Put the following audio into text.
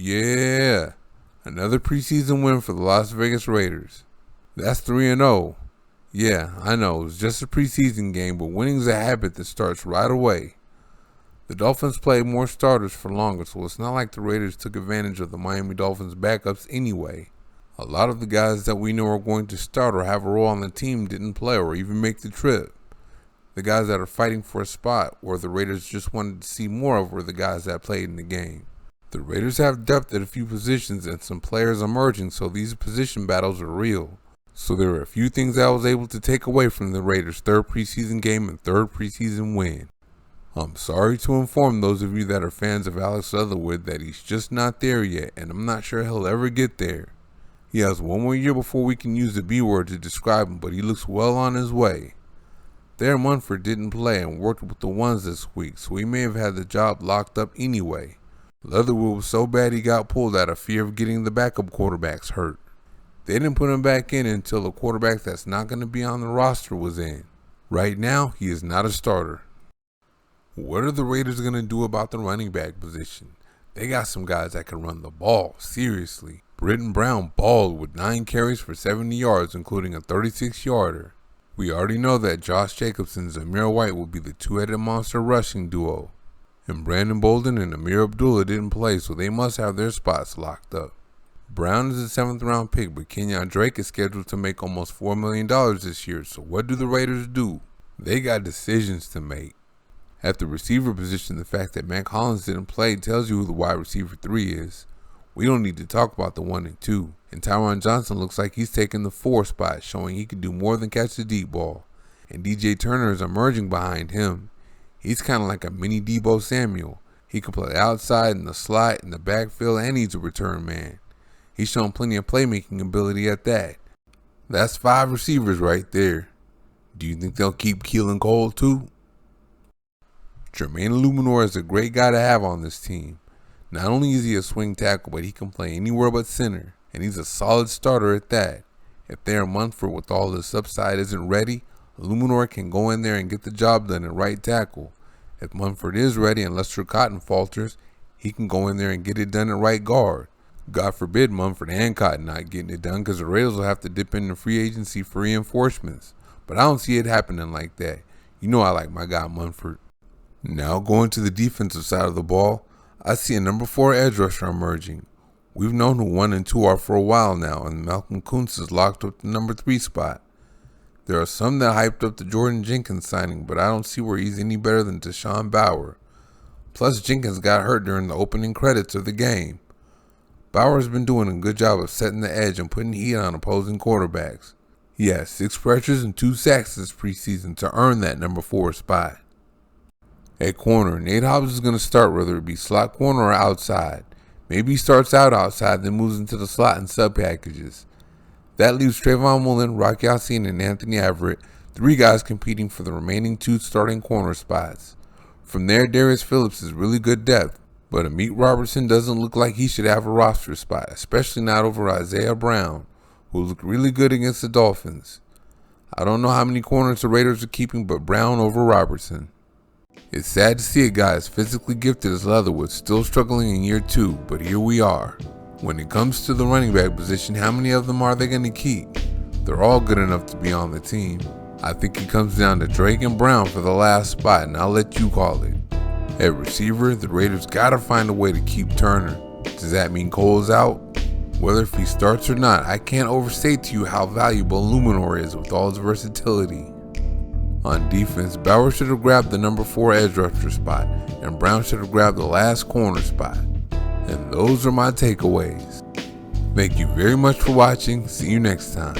Yeah, another preseason win for the Las Vegas Raiders. That's 3-0. Yeah, I know, it's just a preseason game, but winning's a habit that starts right away. The Dolphins played more starters for longer, so it's not like the Raiders took advantage of the Miami Dolphins backups anyway. A lot of the guys that we know are going to start or have a role on the team didn't play or even make the trip. The guys that are fighting for a spot or the Raiders just wanted to see more of were the guys that played in the game. The Raiders have depth at a few positions and some players emerging, so these position battles are real. So there are a few things I was able to take away from the Raiders' third preseason game and third preseason win. I'm sorry to inform those of you that are fans of Alex Leatherwood that he's just not there yet, and I'm not sure he'll ever get there. He has one more year before we can use the B word to describe him, but he looks well on his way. Thayer Munford didn't play and worked with the ones this week, so he may have had the job locked up anyway. Leatherwood was so bad he got pulled out of fear of getting the backup quarterbacks hurt. They didn't put him back in until the quarterback that's not going to be on the roster was in. Right now, he is not a starter. What are the Raiders going to do about the running back position? They got some guys that can run the ball, seriously. Britton Brown balled with 9 carries for 70 yards, including a 36-yarder. We already know that Josh Jacobs and Zamir White will be the two-headed monster rushing duo. And Brandon Bolden and Amir Abdullah didn't play, so they must have their spots locked up. Brown is a 7th-round pick, but Kenyon Drake is scheduled to make almost $4 million this year, so what do the Raiders do? They got decisions to make. At the receiver position, the fact that Mac Hollins didn't play tells you who the wide receiver 3 is. We don't need to talk about the 1 and 2. And Tyron Johnson looks like he's taking the 4 spot, showing he can do more than catch the deep ball. And DJ Turner is emerging behind him. He's kind of like a mini Deebo Samuel. He can play outside, in the slot, in the backfield, and he's a return man. He's shown plenty of playmaking ability at that. That's 5 receivers right there. Do you think they'll keep Keelan Cole too? Jermaine Illuminor is a great guy to have on this team. Not only is he a swing tackle, but he can play anywhere but center, and he's a solid starter at that. If Thayer Munford with all this upside isn't ready, Illuminor can go in there and get the job done at right tackle. If Munford is ready and Lester Cotton falters, he can go in there and get it done at right guard. God forbid Munford and Cotton not getting it done, because the Raiders will have to dip into free agency for reinforcements. But I don't see it happening like that. You know I like my guy Munford. Now going to the defensive side of the ball, I see a number 4 edge rusher emerging. We've known who 1 and 2 are for a while now, and Malcolm Kuntz is locked up the number 3 spot. There are some that hyped up the Jordan Jenkins signing, but I don't see where he's any better than Deshaun Bauer. Plus, Jenkins got hurt during the opening credits of the game. Bauer's been doing a good job of setting the edge and putting heat on opposing quarterbacks. He has 6 pressures and 2 sacks this preseason to earn that number 4 spot. At corner, Nate Hobbs is going to start, whether it be slot corner or outside. Maybe he starts out outside, then moves into the slot in sub packages. That leaves Trayvon Mullen, Rock Ya-Sin, and Anthony Everett, 3 guys competing for the remaining 2 starting corner spots. From there, Darius Phillips is really good depth, but Amit Robertson doesn't look like he should have a roster spot, especially not over Isaiah Brown, who looked really good against the Dolphins. I don't know how many corners the Raiders are keeping, but Brown over Robertson. It's sad to see a guy as physically gifted as Leatherwood still struggling in year 2, but here we are. When it comes to the running back position, how many of them are they going to keep? They're all good enough to be on the team. I think it comes down to Drake and Brown for the last spot, and I'll let you call it. At receiver, the Raiders gotta find a way to keep Turner. Does that mean Cole's out? Whether if he starts or not, I can't overstate to you how valuable Illuminor is with all his versatility. On defense, Bauer should have grabbed the number 4 edge rusher spot, and Brown should have grabbed the last corner spot. And those are my takeaways. Thank you very much for watching. See you next time.